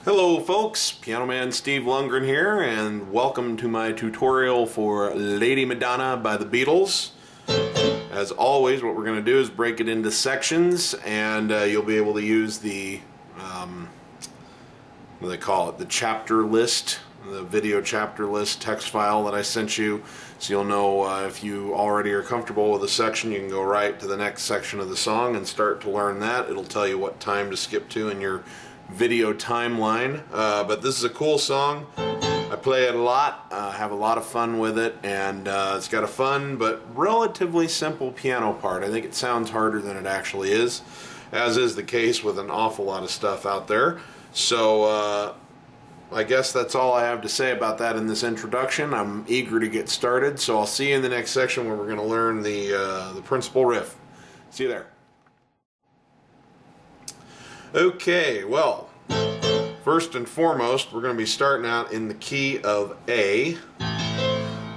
Hello folks, Piano Man Steve Lungrin here, and welcome to my tutorial for Lady Madonna by the Beatles. As always, what we're going to do is break it into sections, and you'll be able to use the, what do they call it, the chapter list, the video chapter list text file that I sent you, so you'll know if you already are comfortable with a section, you can go right to the next section of the song and start to learn that. It'll tell you what time to skip to in your video timeline, but this is a cool song. I play it a lot, have a lot of fun with it, and it's got a fun but relatively simple piano part. I think it sounds harder than it actually is, as is the case with an awful lot of stuff out there. So I guess that's all I have to say about that in this introduction. I'm eager to get started, so I'll see you in the next section where we're going to learn the principal riff. See you there. Okay, well, first and foremost, we're going to be starting out in the key of A.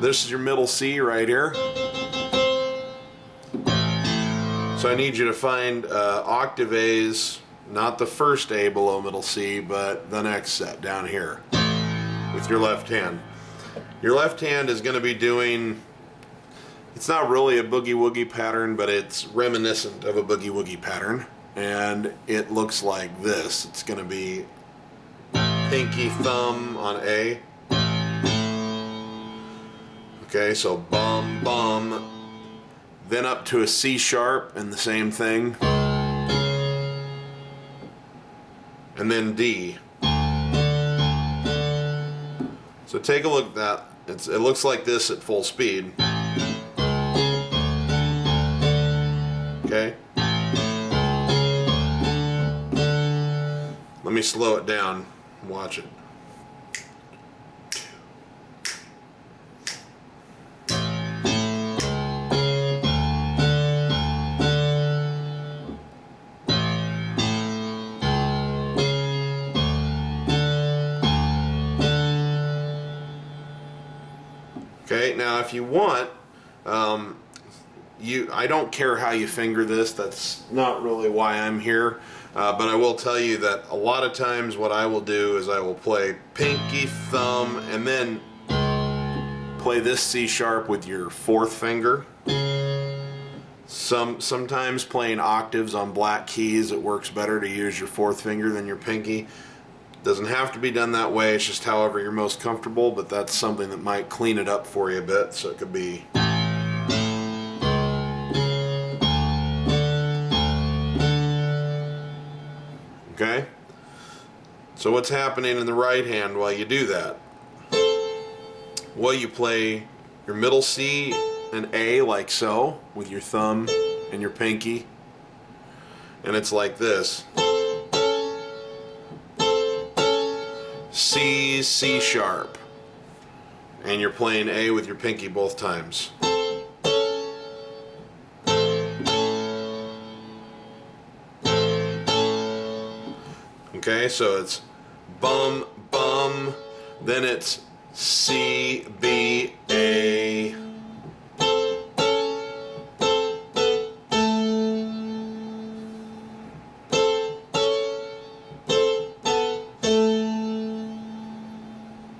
This is your middle C right here. So I need you to find octave A's, not the first A below middle C, but the next set down here with your left hand. Your left hand is going to be doing, it's not really a boogie-woogie pattern, but it's reminiscent of a boogie-woogie pattern. And it looks like this. It's going to be pinky thumb on A. Okay, so bum, bum. Then up to a C sharp and the same thing. And then D. So take a look at that. It looks like this at full speed. Okay. Let me slow it down and watch it. Okay, now if you want, I don't care how you finger this, that's not really why I'm here. But I will tell you that a lot of times what I will do is I will play pinky, thumb, and then play this C sharp with your fourth finger. Sometimes playing octaves on black keys, it works better to use your fourth finger than your pinky. Doesn't have to be done that way, it's just however you're most comfortable, but that's something that might clean it up for you a bit, so it could be. Okay? So what's happening in the right hand while you do that? Well, you play your middle C and A like so, with your thumb and your pinky. And it's like this. C, C sharp. And you're playing A with your pinky both times. Okay, so it's bum, bum, then it's C, B, A.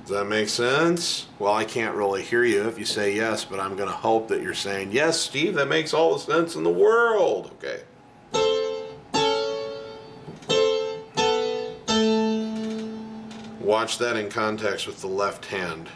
Does that make sense? Well, I can't really hear you if you say yes, but I'm going to hope that you're saying, yes, Steve, that makes all the sense in the world. Okay. Watch that in context with the left hand.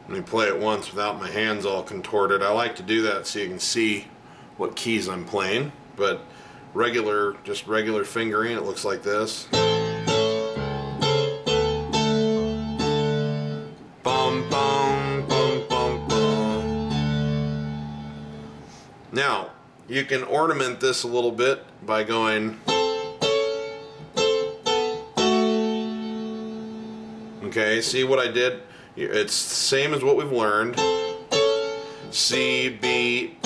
Let me play it once without my hands all contorted. I like to do that so you can see what keys I'm playing, but just regular fingering, it looks like this. Bum, bum, bum, bum, bum. Now, you can ornament this a little bit by going. Okay, see what I did? It's the same as what we've learned. C, B,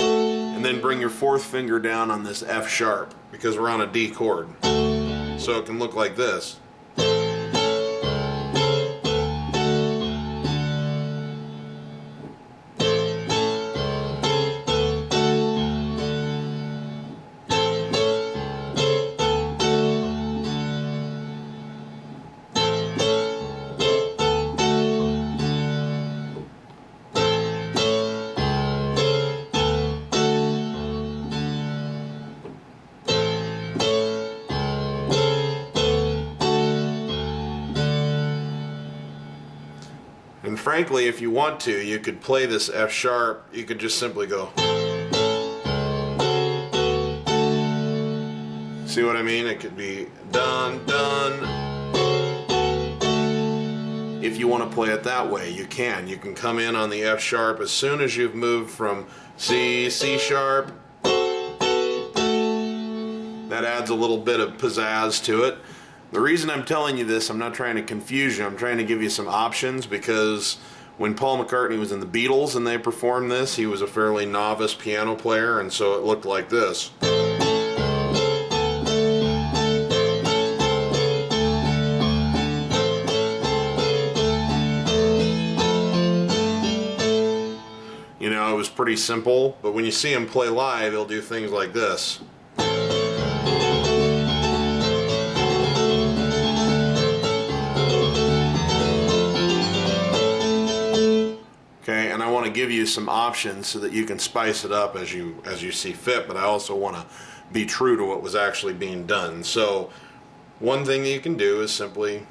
and then bring your fourth finger down on this F sharp, because we're on a D chord. So it can look like this. And frankly, if you want to, you could play this F sharp, you could just simply go. See what I mean? It could be dun, dun. If you want to play it that way, you can. You can come in on the F sharp as soon as you've moved from C, C sharp. That adds a little bit of pizzazz to it. The reason I'm telling you this, I'm not trying to confuse you, I'm trying to give you some options, because when Paul McCartney was in the Beatles and they performed this, he was a fairly novice piano player, and so it looked like this. You know, it was pretty simple, but when you see him play live, he'll do things like this. Okay, and I want to give you some options so that you can spice it up as you see fit, but I also want to be true to what was actually being done. So one thing that you can do is simply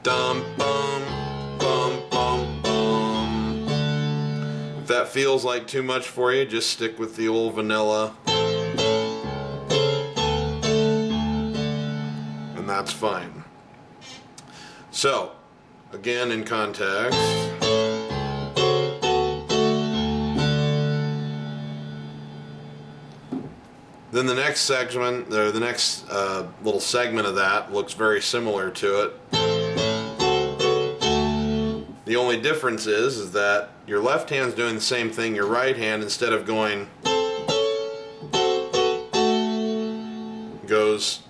dum bum bum bum bum. If that feels like too much for you, just stick with the old vanilla, and that's fine. So, again in context, then the next segment, or the next little segment of that looks very similar to it. The only difference is that your left hand's doing the same thing your right hand, instead of going, goes.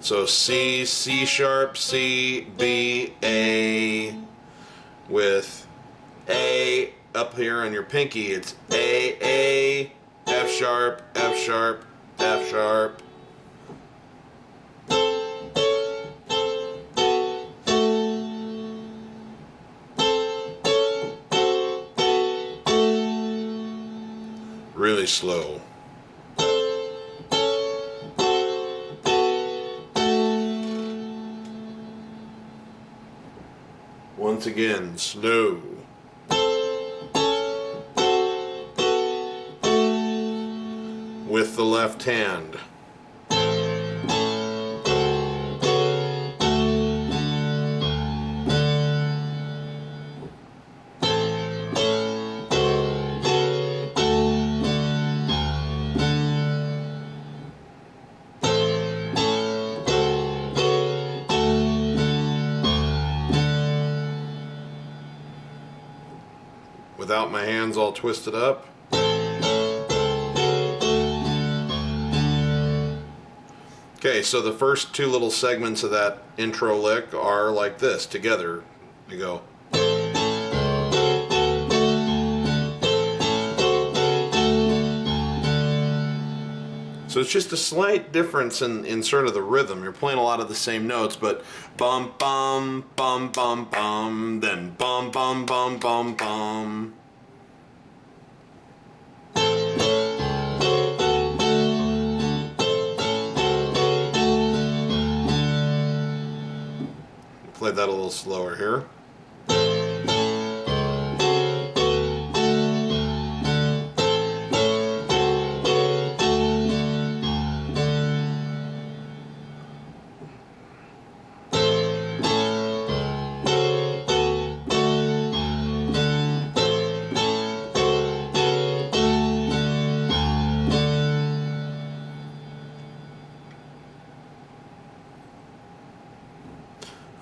So C, C sharp, C, B, A, with A up here on your pinky. It's A, F sharp, F sharp, F sharp. Really slow. Once again, slow. With the left hand. Without my hands all twisted up. Okay, so the first two little segments of that intro lick are like this, together. You go. So it's just a slight difference in sort of the rhythm. You're playing a lot of the same notes, but bum bum bum bum bum, then bum bum bum bum bum. Play that a little slower here.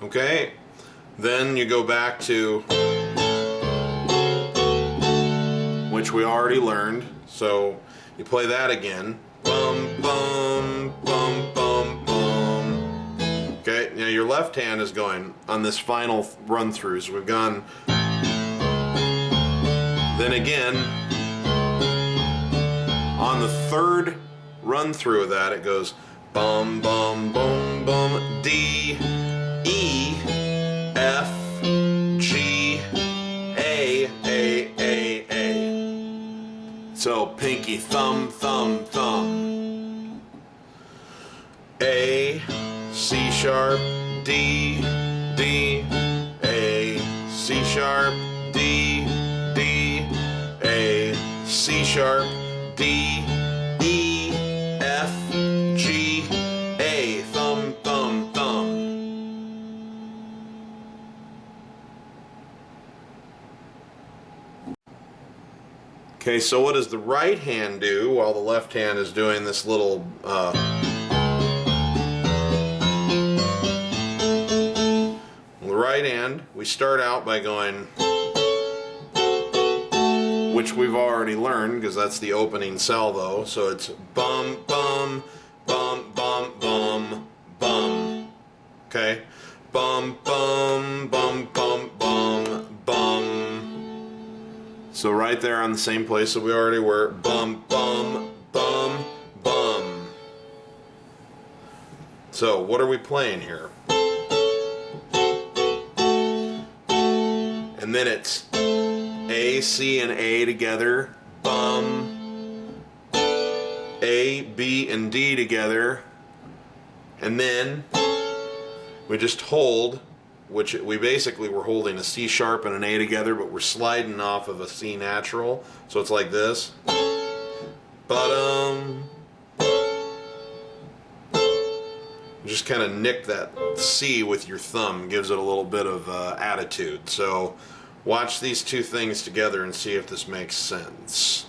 Okay, then you go back to, which we already learned, so you play that again. Bum, bum, bum, bum, bum. Okay, now your left hand is going on this final run through, so we've gone. Then again, on the third run through of that, it goes bum, bum, bum, bum, D, E, F, G, A, A, A, A. So pinky, thumb, thumb, thumb. A, C sharp, D, D, A, C sharp, D, D, A, C sharp, D, E, F, G, A, thumb, thumb, thumb. Okay, so what does the right hand do while the left hand is doing this little the right hand, we start out by going, which we've already learned because that's the opening salvo, so it's bum, bum, bum, bum, bum, bum. Okay? Bum, bum, bum, bum, bum, bum. So right there on the same place that we already were, bum, bum, bum, bum. So what are we playing here? And then it's A, C, and A together, bum, A, B, and D together, and then we just hold, which we basically were holding a C sharp and an A together, but we're sliding off of a C natural, so it's like this. Just kind of nick that C with your thumb, gives it a little bit of attitude. So watch these two things together and see if this makes sense.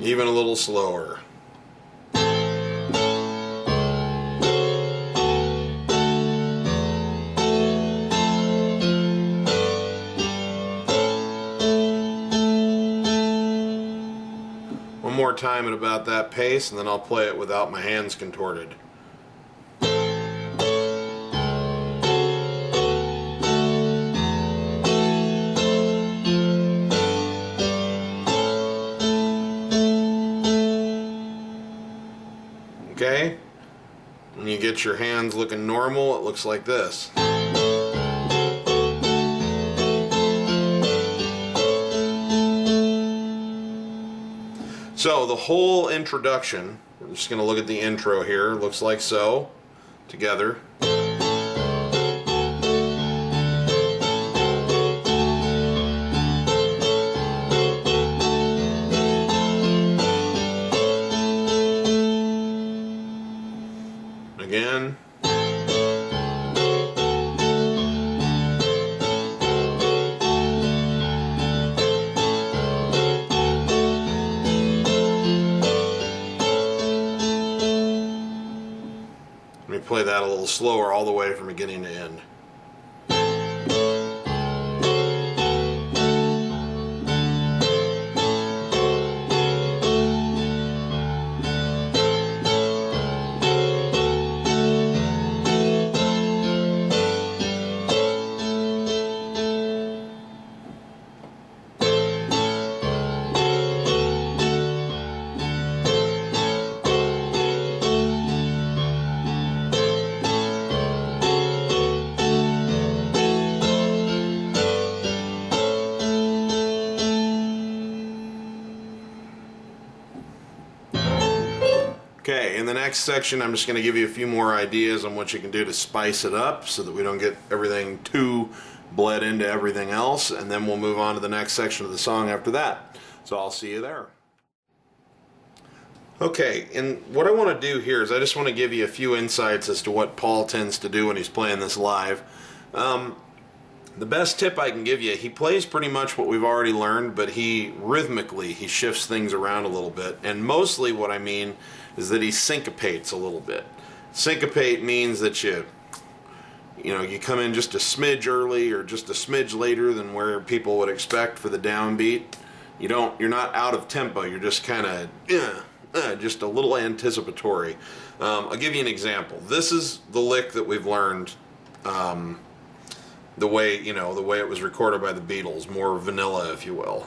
Even a little slower. One more time at about that pace, and then I'll play it without my hands contorted. Okay? When you get your hands looking normal, it looks like this. So the whole introduction, we're just going to look at the intro here, looks like so, together. Again. Let me play that a little slower all the way from beginning to end. in the next section, I'm just going to give you a few more ideas on what you can do to spice it up so that we don't get everything too bled into everything else, and then we'll move on to the next section of the song after that. So I'll see you there. Okay, and what I want to do here is I just want to give you a few insights as to what Paul tends to do when he's playing this live. The best tip I can give you, he plays pretty much what we've already learned, but rhythmically he shifts things around a little bit. And mostly what I mean is that he syncopates a little bit. Syncopate means that you come in just a smidge early or just a smidge later than where people would expect for the downbeat. You're not out of tempo, you're just kind of just a little anticipatory. I'll give you an example. This is the lick that we've learned the way it was recorded by the Beatles, more vanilla, if you will.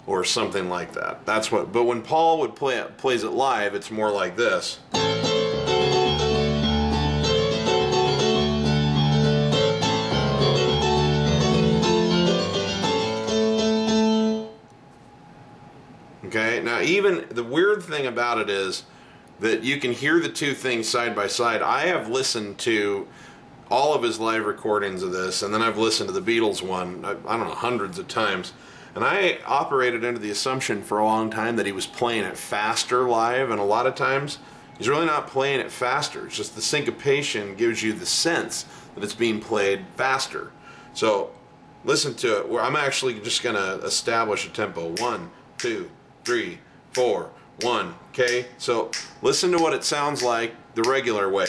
Or something like that. But when Paul would plays it live, it's more like this. Okay, now even the weird thing about it is that you can hear the two things side by side. I have listened to all of his live recordings of this, and then I've listened to the Beatles one, I don't know, hundreds of times. And I operated under the assumption for a long time that he was playing it faster live, and a lot of times he's really not playing it faster. It's just the syncopation gives you the sense that it's being played faster. So listen to it, where I'm actually just going to establish a tempo. 1, 2, 3, 4, 1. Okay, so listen to what it sounds like the regular way.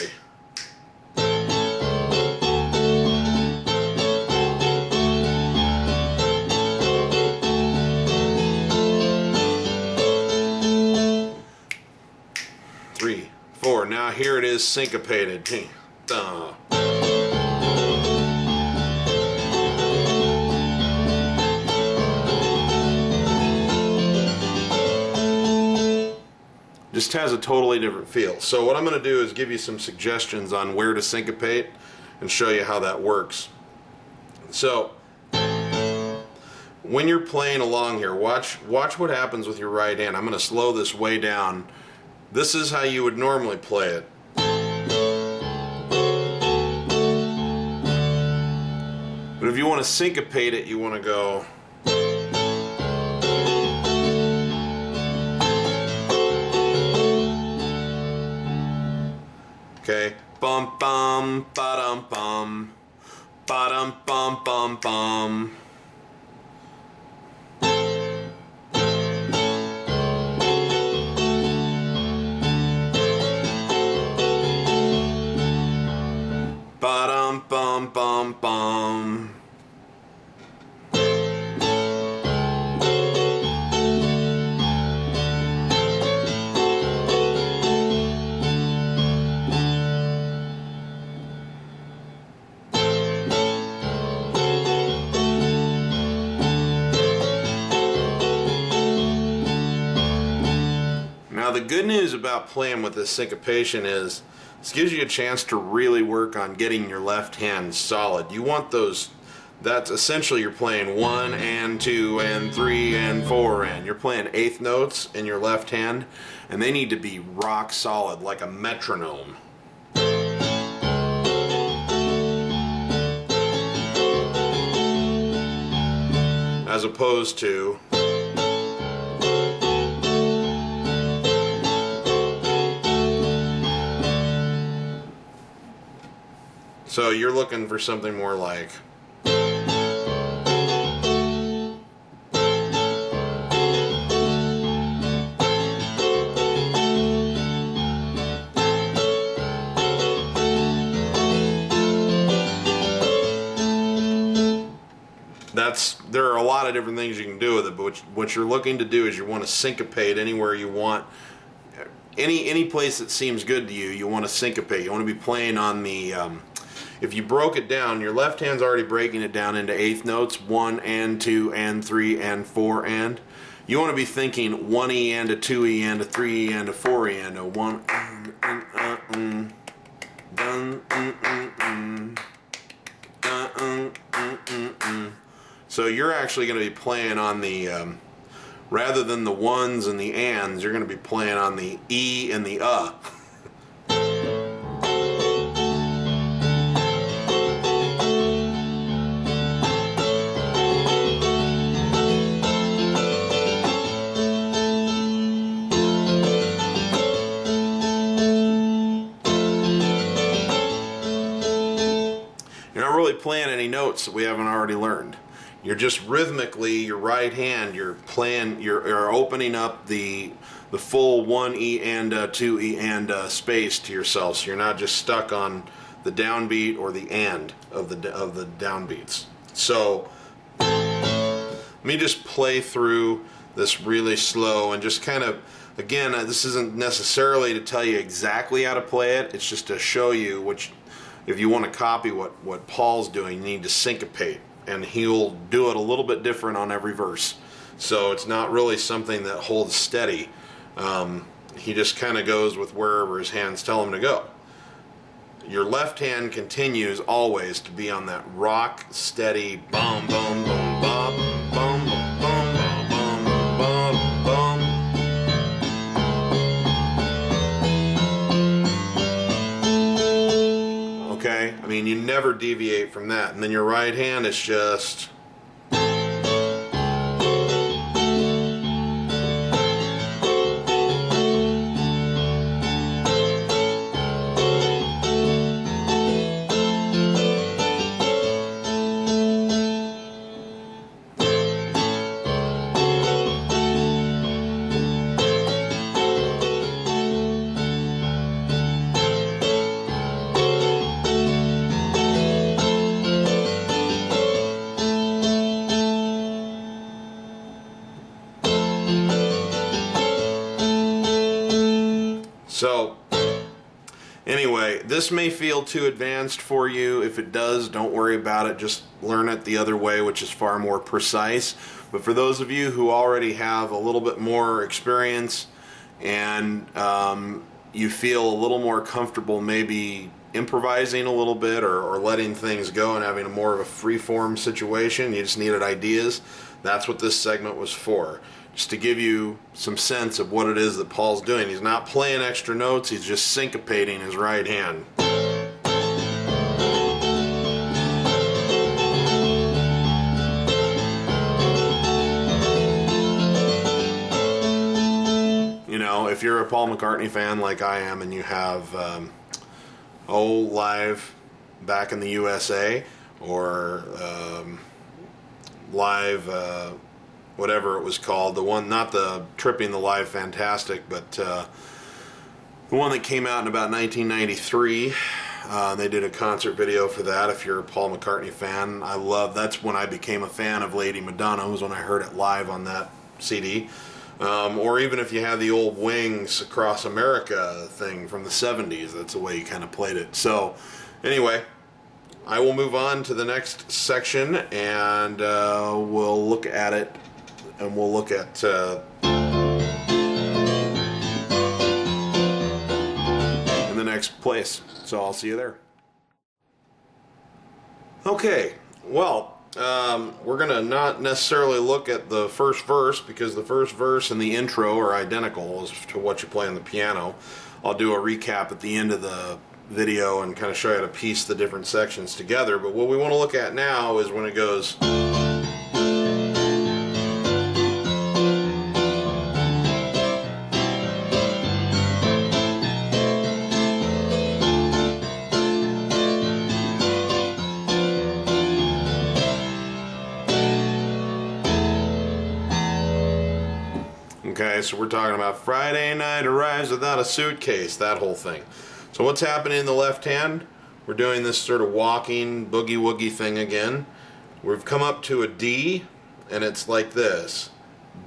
Three, four. Now here it is syncopated. Just has a totally different feel. So what I'm going to do is give you some suggestions on where to syncopate and show you how that works. So when you're playing along here, watch what happens with your right hand. I'm going to slow this way down. This is how you would normally play it. But if you want to syncopate it, you want to go. Okay, bum bum ba dum bum bum bum bum. Ba dum bum bum bum. Now the good news about playing with this syncopation is this gives you a chance to really work on getting your left hand solid. You want those, that's essentially you're playing 1 and 2 and 3 and 4 and you're playing eighth notes in your left hand, and they need to be rock solid like a metronome. As opposed to so you're looking for something more like there are a lot of different things you can do with it, but what you're looking to do is you want to syncopate anywhere you want. Any place that seems good to you, you want to syncopate. You want to be playing on the if you broke it down, your left hand's already breaking it down into eighth notes, 1 and 2 and 3 and 4 and. You want to be thinking 1E and a 2E and a 3E and a 4E and a 1 dun So you're actually going to be playing on the, rather than the ones and the ands, you're going to be playing on the E and the You're not really playing any notes that we haven't already learned. You're just rhythmically, your right hand, you're playing, you're opening up the full 1 E and 2 E and space to yourself, so you're not just stuck on the downbeat or the and of the downbeats. So let me just play through this really slow and just kind of, again, this isn't necessarily to tell you exactly how to play it, it's just to show you which, if you want to copy what Paul's doing, you need to syncopate, and he'll do it a little bit different on every verse. So it's not really something that holds steady. He just kind of goes with wherever his hands tell him to go. Your left hand continues always to be on that rock steady bum bum bum bum bum bum bum bum bum. Okay, I mean, you never deviate from that. And then your right hand is just. So, anyway, this may feel too advanced for you. If it does, don't worry about it. Just learn it the other way, which is far more precise. But for those of you who already have a little bit more experience and you feel a little more comfortable maybe improvising a little bit or letting things go and having a more of a free-form situation, you just needed ideas, that's what this segment was for. Just to give you some sense of what it is that Paul's doing. He's not playing extra notes, he's just syncopating his right hand. You know, if you're a Paul McCartney fan like I am and you have Live back in the USA or Live whatever it was called, the one, not the Tripping the Live Fantastic, but the one that came out in about 1993. They did a concert video for that. If you're a Paul McCartney fan, that's when I became a fan of Lady Madonna, was when I heard it live on that CD. Or even if you had the old Wings Across America thing from the 70s, that's the way you kind of played it. So anyway, I will move on to the next section and we'll look at it. And we'll look at in the next place. So I'll see you there. Okay, well, we're going to not necessarily look at the first verse because the first verse and the intro are identical as to what you play on the piano. I'll do a recap at the end of the video and kind of show you how to piece the different sections together. But what we want to look at now is when it goes. Okay, so we're talking about Friday night arrives without a suitcase, that whole thing. So what's happening in the left hand? We're doing this sort of walking boogie woogie thing again. We've come up to a D, and it's like this.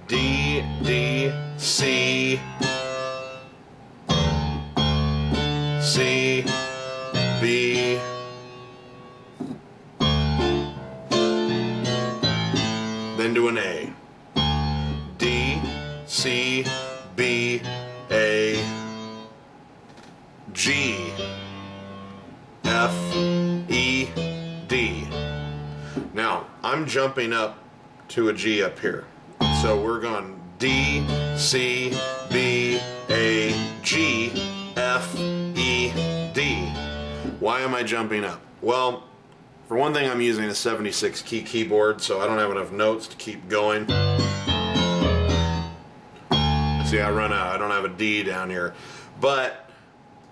D, D, C, C, B, then to an A. D, C, B, A, G, F, E, D. Now, I'm I'm jumping up to a G up here. So we're going D, C, B, A, G, F, E, D. Why am I jumping up? Well, for one thing, I'm using a 76 key keyboard, so I don't have enough notes to keep going. See, I run out. I don't have a D down here. But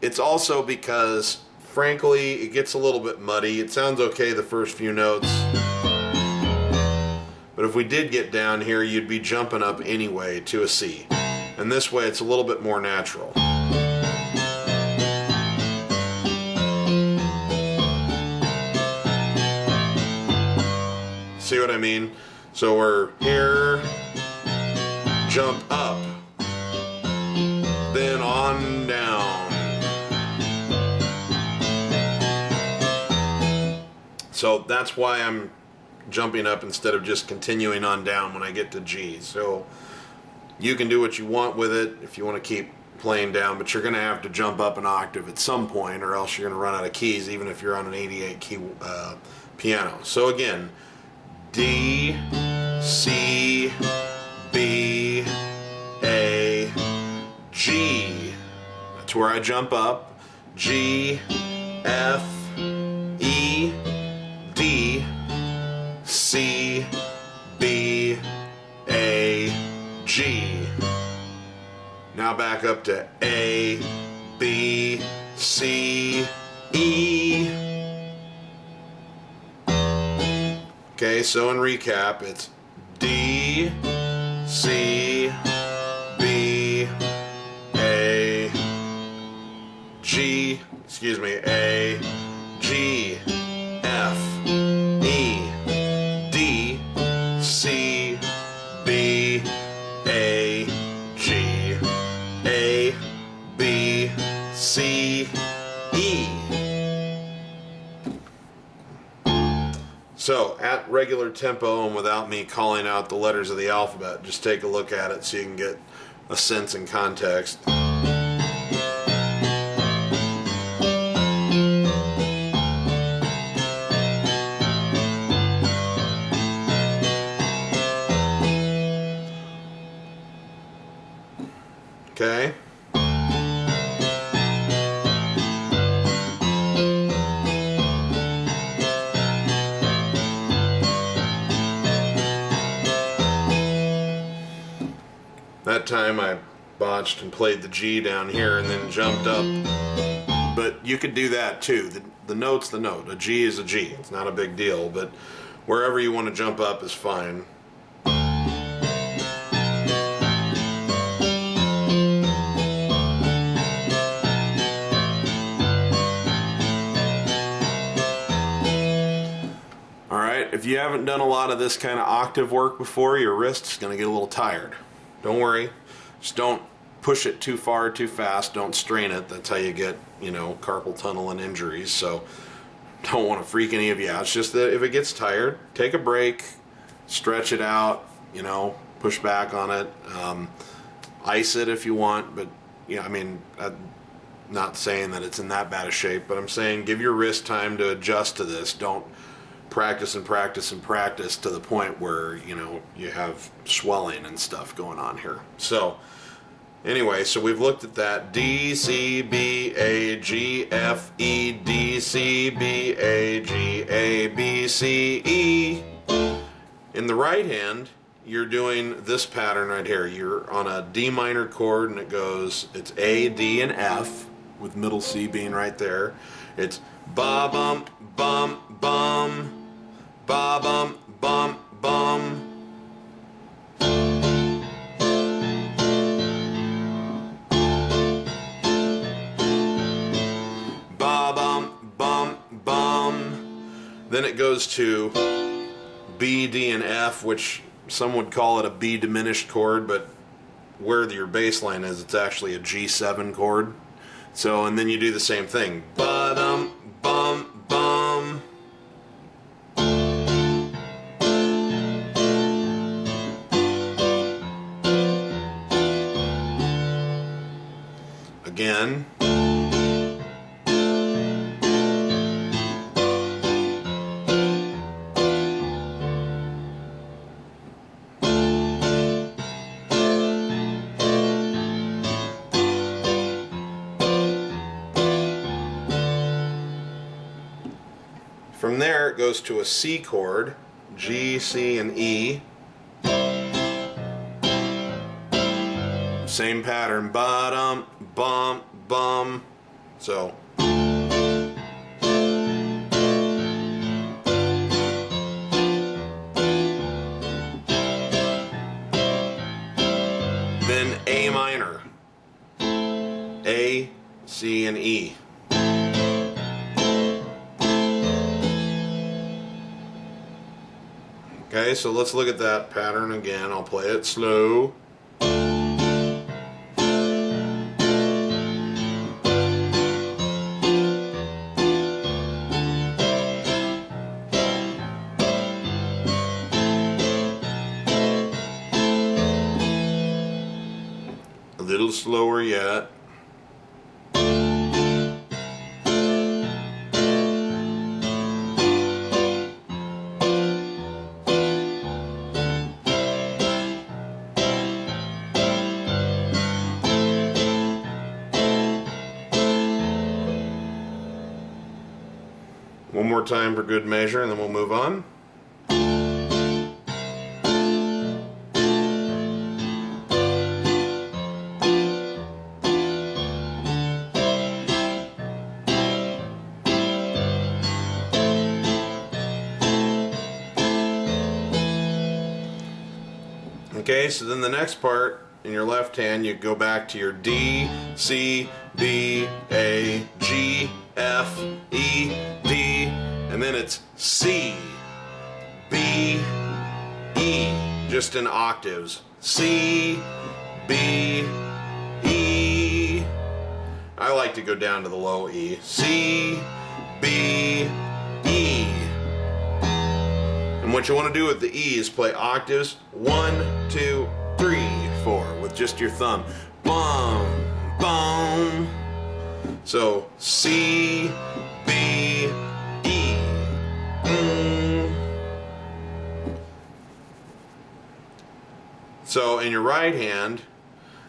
it's also because, frankly, it gets a little bit muddy. It sounds okay the first few notes. But if we did get down here, you'd be jumping up anyway to a C. And this way, it's a little bit more natural. See what I mean? So we're here, jump up, then on down. So that's why I'm jumping up instead of just continuing on down when I get to G. So you can do what you want with it if you want to keep playing down, but you're going to have to jump up an octave at some point, or else you're going to run out of keys, even if you're on an 88 key piano. So again, D, C, B, A, G. That's where I jump up. G, F, E, D, C, B, A, G. Now back up to A, B, C, E. Okay, so in recap, it's D, C, B, A, G, A, G, F, E, D, C, B, A, G, A, B, C, E. So, at regular tempo and without me calling out the letters of the alphabet, just take a look at it so you can get a sense and context. Okay? That time I botched and played the G down here and then jumped up. But you could do that too. The note's the note. A G is a G. It's not a big deal, but wherever you want to jump up is fine. Alright, if you haven't done a lot of this kind of octave work before, your wrist's going to get a little tired. Don't worry, just don't push it too far, too fast, don't strain it. That's how you get, carpal tunnel and injuries, so don't want to freak any of you out. It's just that if it gets tired, take a break, stretch it out, push back on it, ice it if you want, but, I'm not saying that it's in that bad a shape, but I'm saying give your wrist time to adjust to this. Don't practice and practice and practice to the point where you have swelling and stuff going on here. So anyway, so we've looked at that. D, C, B, A, G, F, E, D, C, B, A, B, C, E. In the right hand, you're doing this pattern right here. You're on a D minor chord and it's A, D, and F, with middle C being right there. It's ba bum bum bum, ba bum bum bum. Ba bum bum bum. Then it goes to B, D, and F, which some would call it a B diminished chord, but where your bass line is, it's actually a G7 chord. So, and then you do the same thing. Ba-dum, bum, bum. Again. From there it goes to a C chord, G, C, and E. Same pattern, ba-dum, bum, bum. So. Then A minor, A, C, and E. Okay, so let's look at that pattern again. I'll play it slow. A little slower yet. One more time for good measure, and then we'll move on. Okay, so then the next part, in your left hand, you go back to your D, C, B, A, G, F, E, D, and then it's C, B, E, just in octaves. C, B, E. I like to go down to the low E. C, B, E. And what you want to do with the E is play octaves 1, 2, 3, 4 with just your thumb. Bum, bum. So C, B, E. So in your right hand,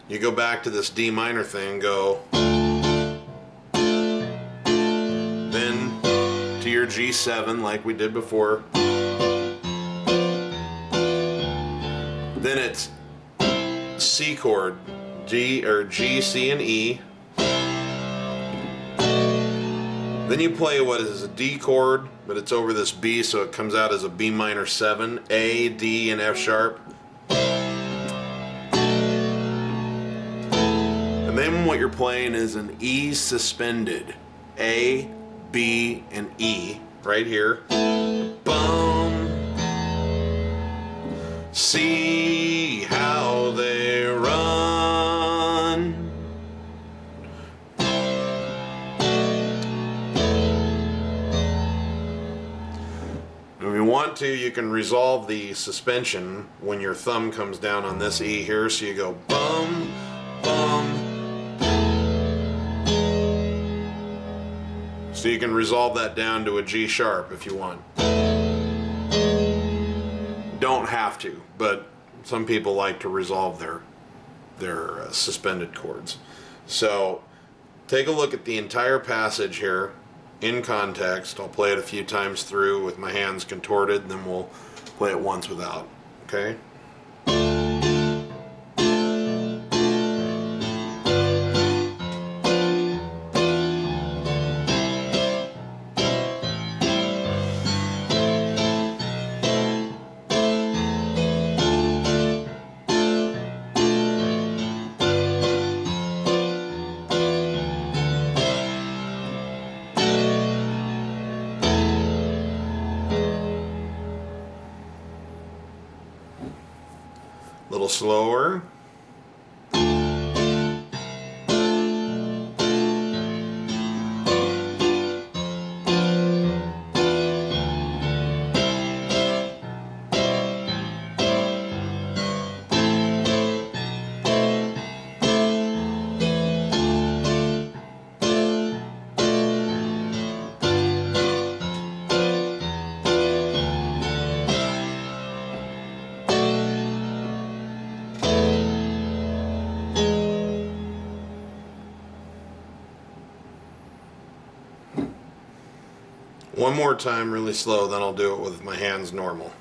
you go back to this D minor thing, go. Then to your G7 like we did before. Then it's C chord, G or G, C, and E. Then you play what is a D chord, but it's over this B, so it comes out as a B minor 7, A, D, and F sharp. And then what you're playing is an E suspended, A, B, and E, right here. Bum. See how they run. If you want to, you can resolve the suspension when your thumb comes down on this E here, so you go bum, bum. So you can resolve that down to a G sharp if you want. Don't have to, but some people like to resolve their suspended chords. So take a look at the entire passage here in context. I'll play it a few times through with my hands contorted, and then we'll play it once without. Okay? A little slower. One more time really slow, then I'll do it with my hands normal.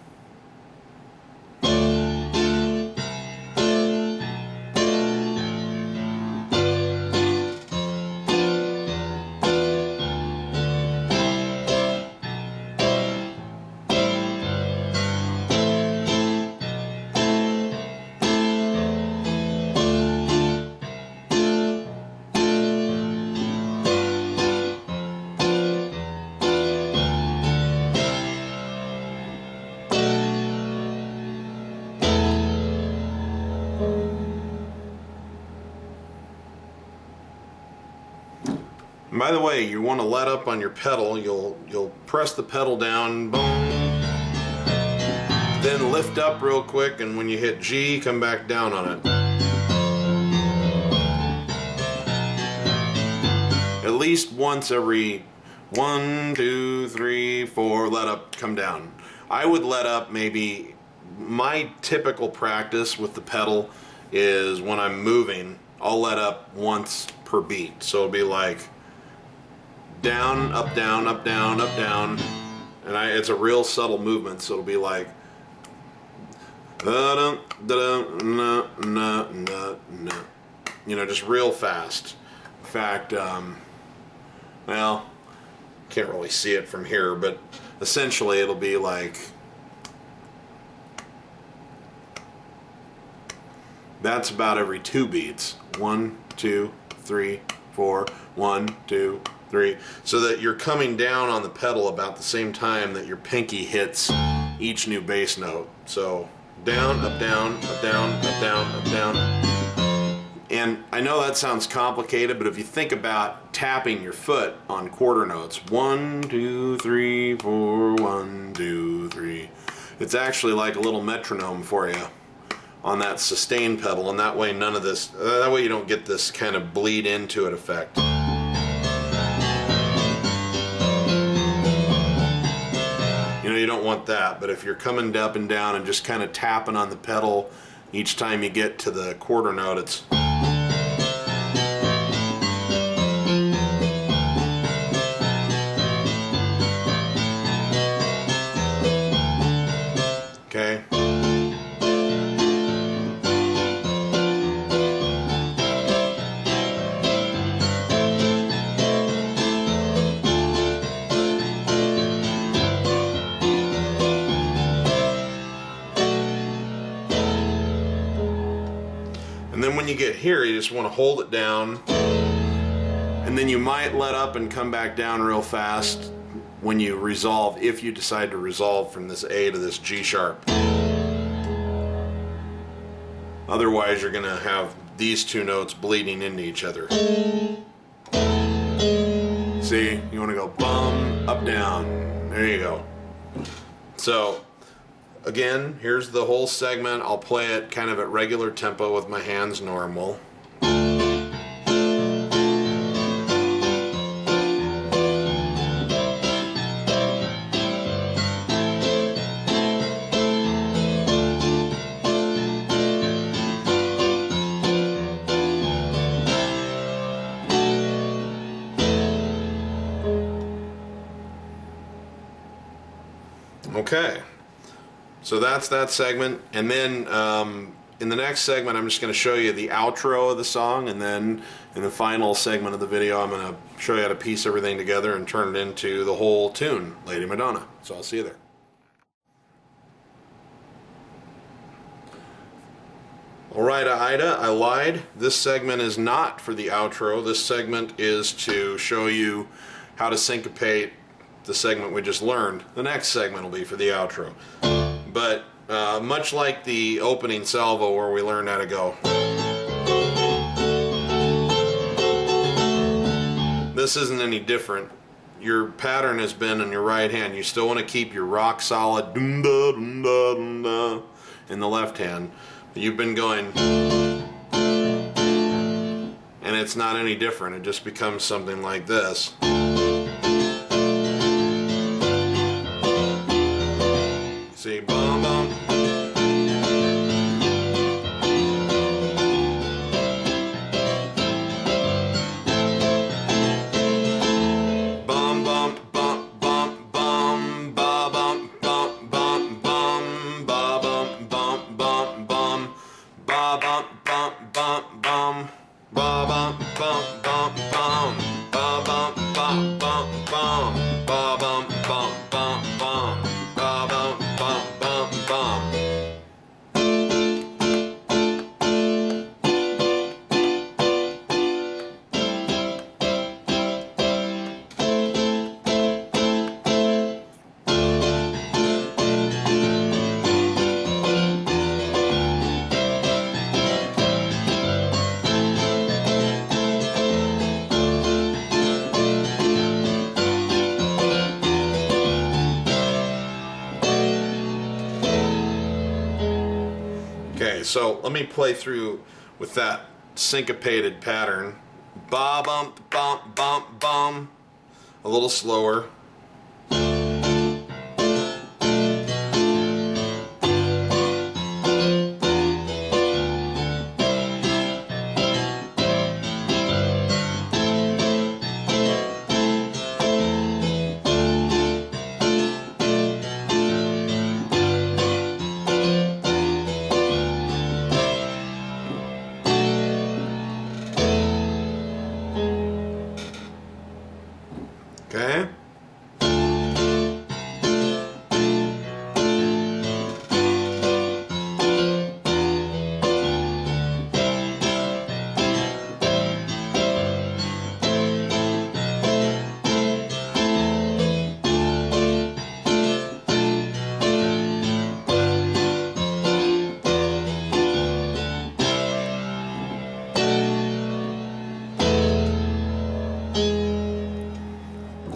And by the way, you want to let up on your pedal. You'll press the pedal down, boom, then lift up real quick, and when you hit G, come back down on it. At least once every 1, 2, 3, 4, let up, come down. I would let up maybe, my typical practice with the pedal is when I'm moving, I'll let up once per beat. So it'll be like down, up, down, up, down, up, down. And it's a real subtle movement, so it'll be like da-dum, da-dum, na, na, na, na. You know, just real fast. In fact, well, can't really see it from here, but essentially it'll be like, that's about every 2 beats. 1, 2, 3, 4, 1, 2, 3. So that you're coming down on the pedal about the same time that your pinky hits each new bass note. So down, up, down, up, down, up, down, up, down. And I know that sounds complicated, but if you think about tapping your foot on quarter notes, 1, 2, 3, 4, 1, 2, 3, it's actually like a little metronome for you on that sustain pedal, and that way none of this, that way you don't get this kind of bleed into it effect. You know, you don't want that, but if you're coming up and down and just kind of tapping on the pedal each time you get to the quarter note, it's okay. And then when you get here, you just want to hold it down, and then you might let up and come back down real fast when you resolve, if you decide to resolve from this A to this G sharp. Otherwise, you're going to have these two notes bleeding into each other. See, you want to go bum, up, down. There you go. So again, here's the whole segment. I'll play it kind of at regular tempo with my hands normal. Okay. So that's that segment, and then in the next segment I'm just going to show you the outro of the song, and then in the final segment of the video I'm going to show you how to piece everything together and turn it into the whole tune, Lady Madonna. So I'll see you there. Alright, Ida, I lied. This segment is not for the outro. This segment is to show you how to syncopate the segment we just learned. The next segment will be for the outro. But much like the opening salvo where we learned how to go, this isn't any different. Your pattern has been in your right hand. You still want to keep your rock solid dum da dum da dum da in the left hand. But you've been going, and it's not any different. It just becomes something like this. See, bum bum. Bum bum bum bum ba bum bum bum bum, ba bum bum bum bum, ba bum bum bum bum, ba bum bum bum bum, ba bum bum bum bum. Okay, so let me play through with that syncopated pattern. Ba bump bump bump bum. A little slower. Okay.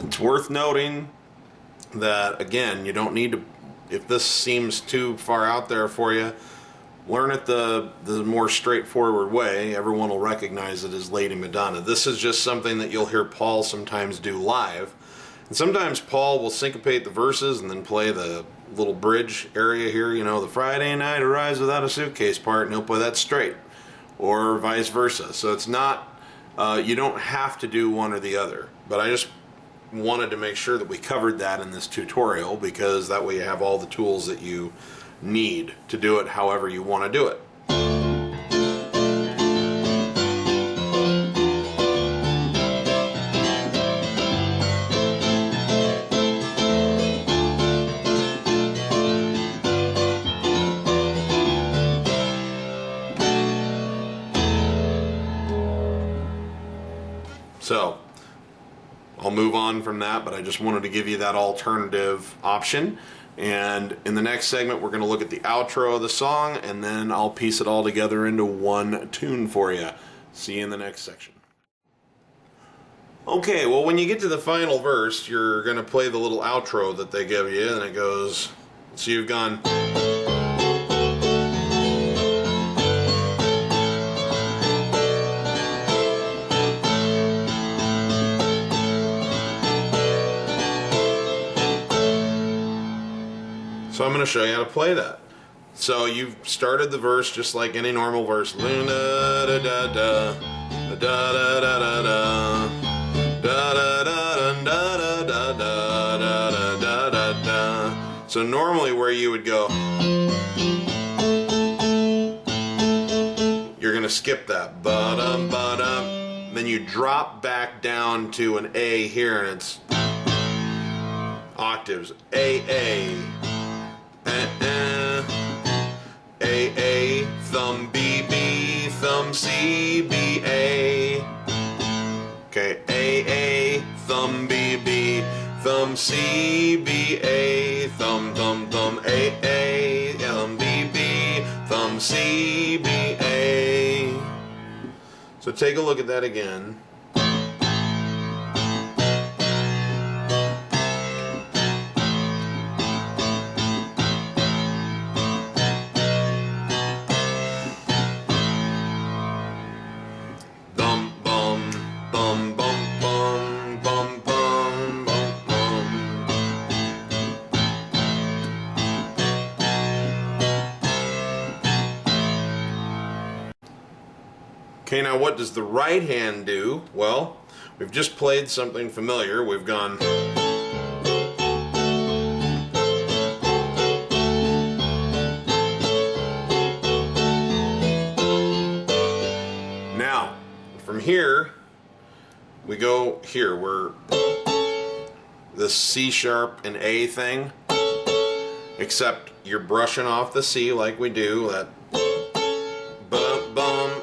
It's worth noting that, again, you don't need to, if this seems too far out there for you, learn it the more straightforward way. Everyone will recognize it as Lady Madonna. This is just something that you'll hear Paul sometimes do live. And sometimes Paul will syncopate the verses and then play the little bridge area here, you know, the Friday night arrives without a suitcase part, and he'll play that straight. Or vice versa. So it's not, you don't have to do one or the other. But I just wanted to make sure that we covered that in this tutorial, because that way you have all the tools that you need to do it however you want to do it. So I'll move on from that, but I just wanted to give you that alternative option. And in the next segment, we're going to look at the outro of the song, and then I'll piece it all together into one tune for you. See you in the next section. Okay, well, when you get to the final verse, you're going to play the little outro that they give you, and it goes, so you've gone... So I'm going to show you how to play that. So you've started the verse just like any normal verse. So normally where you would go, you're going to skip that. Then you drop back down to an A here, and it's octaves. A. A, thumb B, B, thumb C, B, A. Okay, A, thumb B, B, thumb C, B, A, thumb, A, thumb B, B, thumb C, B, A. So take a look at that again. Okay, now what does the right hand do? Well, we've just played something familiar. We've gone... From here, we go here, we're this C sharp and A thing, except you're brushing off the C like we do, that bum bum,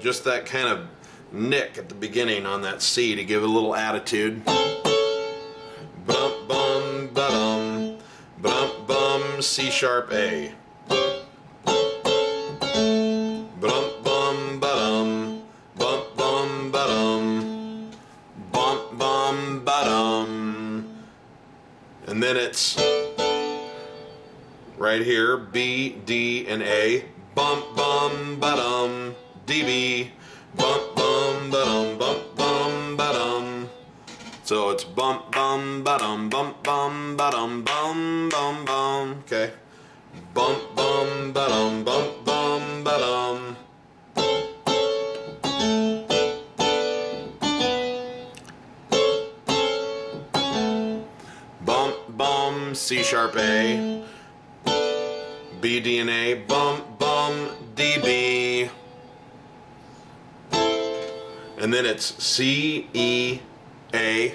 just that kind of nick at the beginning on that C to give it a little attitude. Bum bum ba-dum, bum bum, C sharp A. Bum bum ba-dum, bum bum ba-dum, bum bum ba-dum. And then it's right here, B, D, and A. Bum bum ba-dum, D, B. Bum bum ba-dum, bum bum ba-dum. So it's bum bum ba-dum, bum bum ba-dum, bum bum bum. Okay. Bum bum ba-dum, bum bum ba-dum. Bum bum, C sharp A. B, D, and A. Bum bum, D, B. And then it's C, E, A.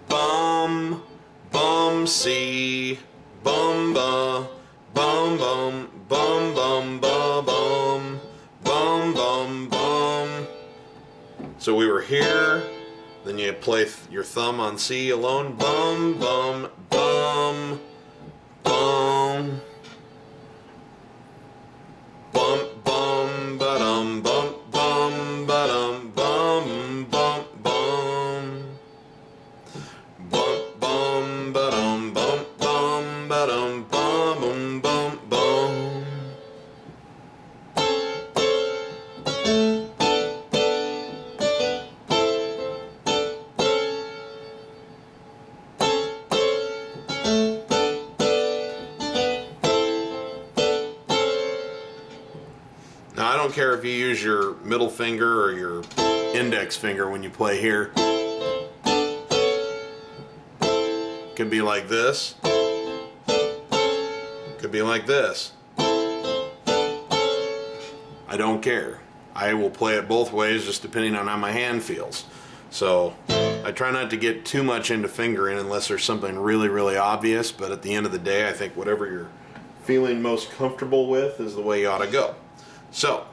Bum bum, C. Bum ba. Bum bum bum bum ba bum bum bum bum. So we were here, then you play your thumb on C alone. Bum bum bum bum bum bum ba-dum bum bum ba-dum bum bum bum bum bum ba-dum bum bum ba-dum bum bum bum. Now I don't care if you use your middle finger or your index finger when you play here. Could be like this. Could be like this. I don't care. I will play it both ways just depending on how my hand feels. So I try not to get too much into fingering unless there's something really, really obvious, but at the end of the day I think whatever you're feeling most comfortable with is the way you ought to go. So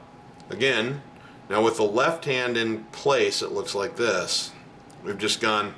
again, now with the left hand in place it looks like this. We've just gone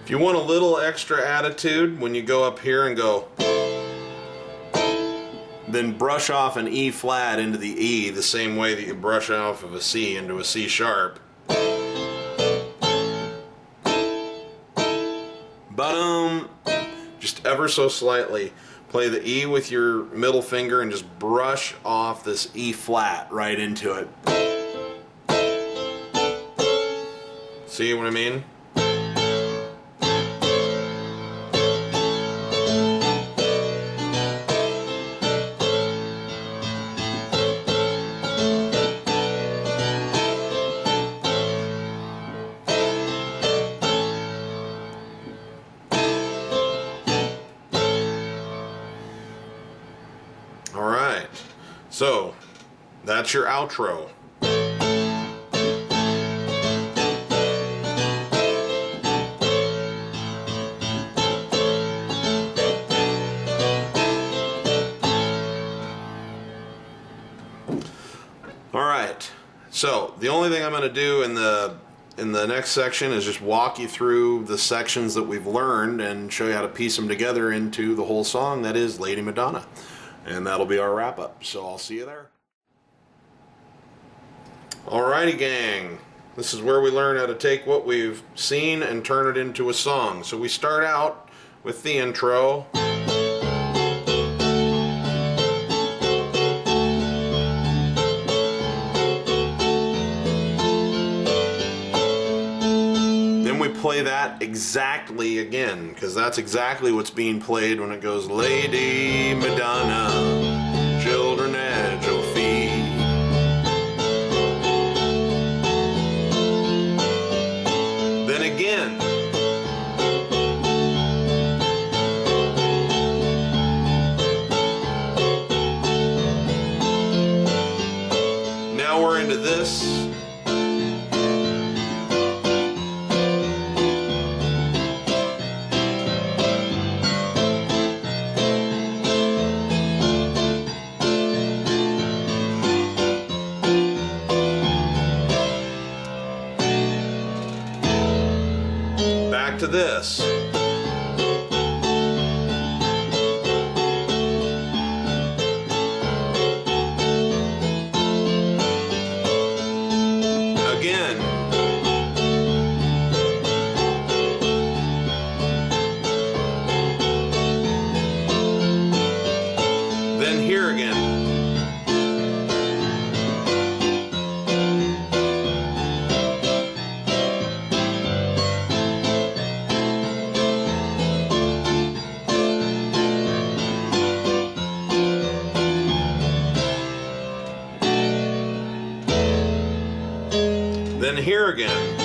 If you want a little extra attitude when you go up here and go, then brush off an E flat into the E the same way that you brush off of a C into a C sharp. Ba-dum! Just ever so slightly. Play the E with your middle finger and just brush off this E flat right into it. See what I mean? Alright, so that's your outro. So the only thing I'm going to do in the next section is just walk you through the sections that we've learned and show you how to piece them together into the whole song that is Lady Madonna. And that'll be our wrap up. So I'll see you there. Alrighty, gang. This is where we learn how to take what we've seen and turn it into a song. So we start out with the intro. Then we play that exactly again, because that's exactly what's being played when it goes, Lady Madonna, children at your feet. Then again. Now we're into this. Back to this. Again. Then here again. Then here again.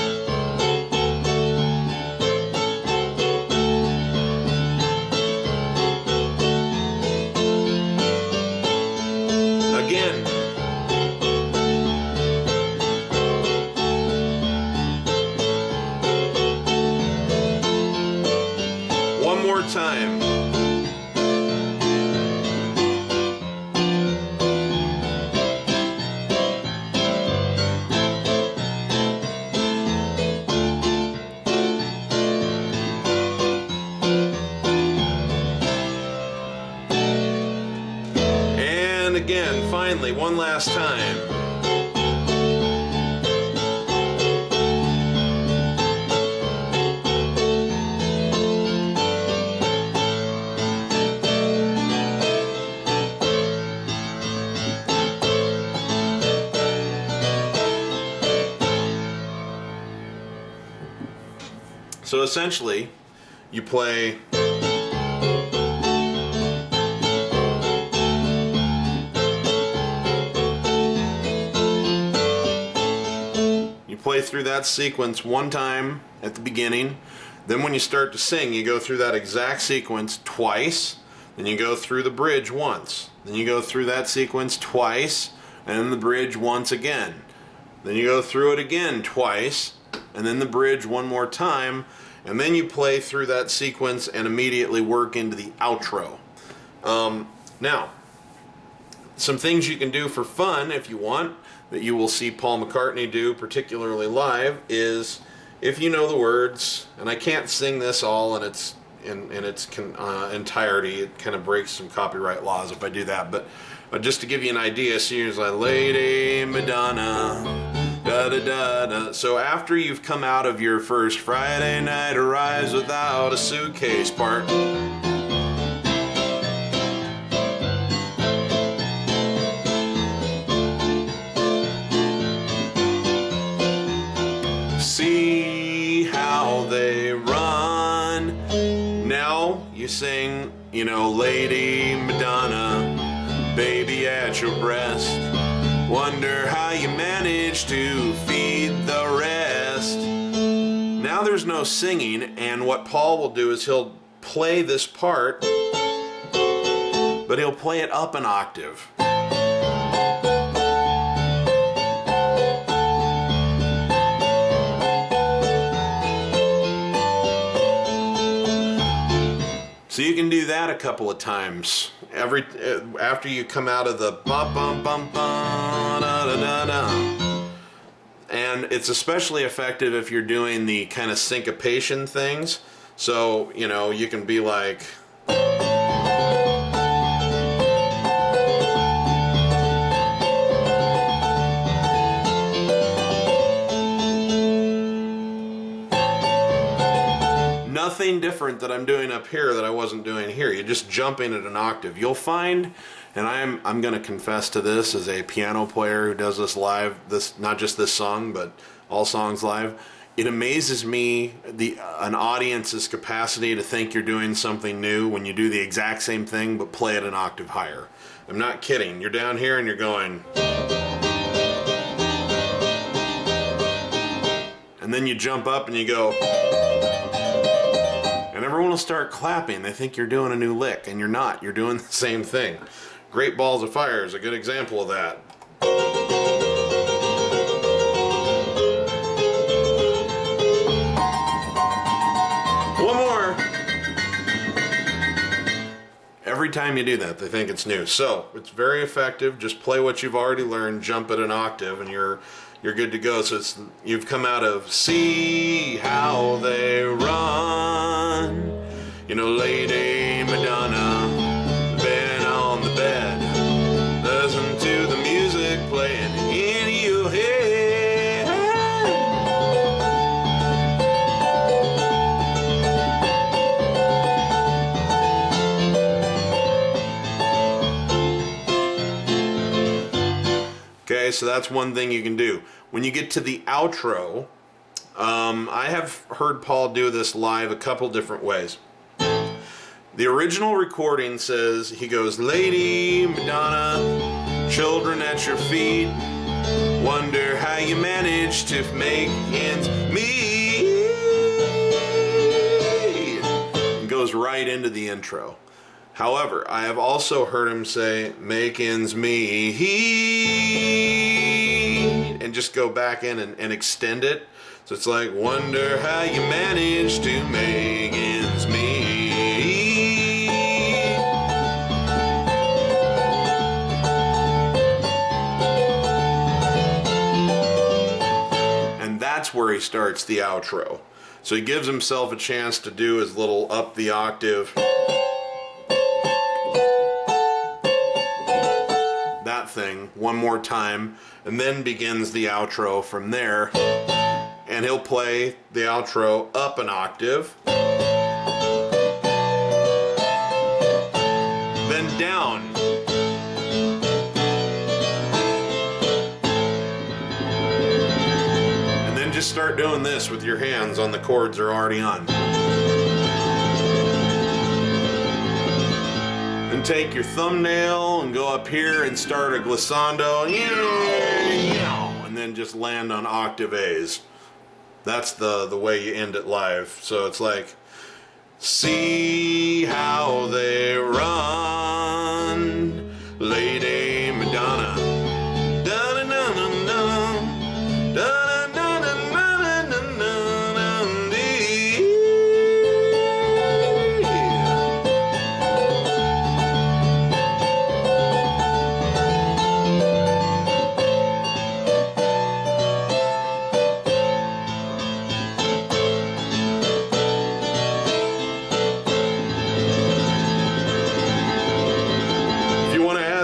Again. One more time. Again, finally, one last time. So essentially, you play through that sequence one time at the beginning. Then when you start to sing, you go through that exact sequence twice. Then you go through the bridge once. Then you go through that sequence twice, and then the bridge once again. Then you go through it again twice, and then the bridge one more time, and then you play through that sequence and immediately work into the outro. Now, some things you can do for fun if you want, that you will see Paul McCartney do, particularly live, is if you know the words, and I can't sing this all in its entirety, it kind of breaks some copyright laws if I do that, but just to give you an idea, so you're like, Lady Madonna, da da da da. So after you've come out of your first Friday night arrives without a suitcase part, see how they run. Now you sing, Lady Madonna, baby at your breast. Wonder how you manage to feed the rest. Now there's no singing, and what Paul will do is he'll play this part, but he'll play it up an octave. So you can do that a couple of times. After you come out of the bum bum bum bum da da da da. it's especially effective if you're doing the kind of syncopation things. So, you know, you can be like... Nothing different that I'm doing up here that I wasn't doing here. You're just jumping at an octave. You'll find, and I'm going to confess to this as a piano player who does this live, this not just this song, but all songs live. It amazes me an audience's capacity to think you're doing something new when you do the exact same thing but play it an octave higher. I'm not kidding. You're down here and you're going, and then you jump up and you go, and everyone will start clapping. They think you're doing a new lick, and you're not. You're doing the same thing. Great Balls of Fire is a good example of that. One more. Every time you do that, they think it's new. So, it's very effective. Just play what you've already learned, jump at an octave, and you're good to go. So you've come out of see how they run. You know, Lady Madonna, been on the bed, listen to the music playing in your head. Okay, so that's one thing you can do. When you get to the outro, I have heard Paul do this live a couple different ways. The original recording says, he goes, Lady Madonna, children at your feet, wonder how you manage to make ends meet. And goes right into the intro. However, I have also heard him say, make ends meet, and just go back in and extend it. So it's like, wonder how you manage to make ends meet. And that's where he starts the outro. So he gives himself a chance to do his little up the octave. That thing one more time, and then begins the outro from there. And he'll play the outro up an octave, then down, and then just start doing this with your hands on the chords they're already on. Then take your thumbnail and go up here and start a glissando, and then just land on octave A's. That's the way you end it live. So it's like, see how they run, Lady Madonna.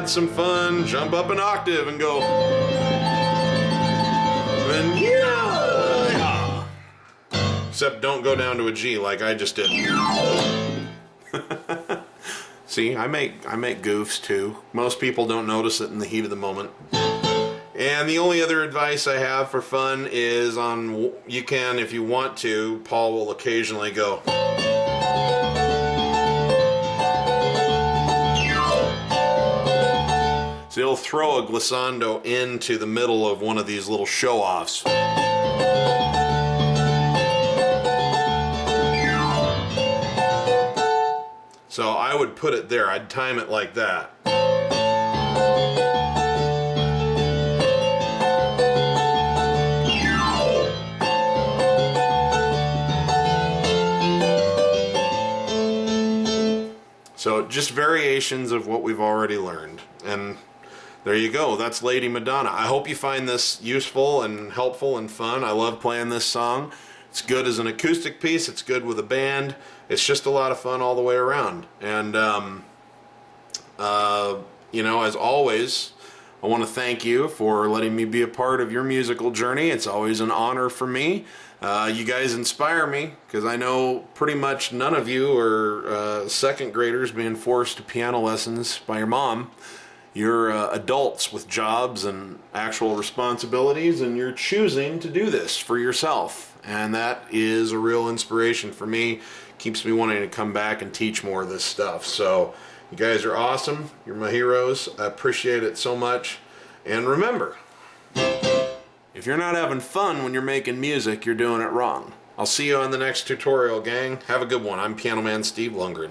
Some fun, jump up an octave and go, and yeah. Except don't go down to a G like I just did. See, I make goofs too. Most people don't notice it in the heat of the moment. And the only other advice I have for fun is you can, if you want to, Paul will occasionally go. So he'll throw a glissando into the middle of one of these little show-offs. So I would put it there. I'd time it like that. So just variations of what we've already learned. And There you go. That's Lady Madonna. I hope you find this useful and helpful and fun. I love playing this song. It's good as an acoustic piece. It's good with a band. It's just a lot of fun all the way around. And, you know, as always, I want to thank you for letting me be a part of your musical journey. It's always an honor for me. You guys inspire me, because I know pretty much none of you are second graders being forced to piano lessons by your mom. You're adults with jobs and actual responsibilities, and you're choosing to do this for yourself. And that is a real inspiration for me. Keeps me wanting to come back and teach more of this stuff. So you guys are awesome. You're my heroes. I appreciate it so much. And remember, if you're not having fun when you're making music, you're doing it wrong. I'll see you on the next tutorial, gang. Have a good one. I'm Piano Man Steve Lungrin.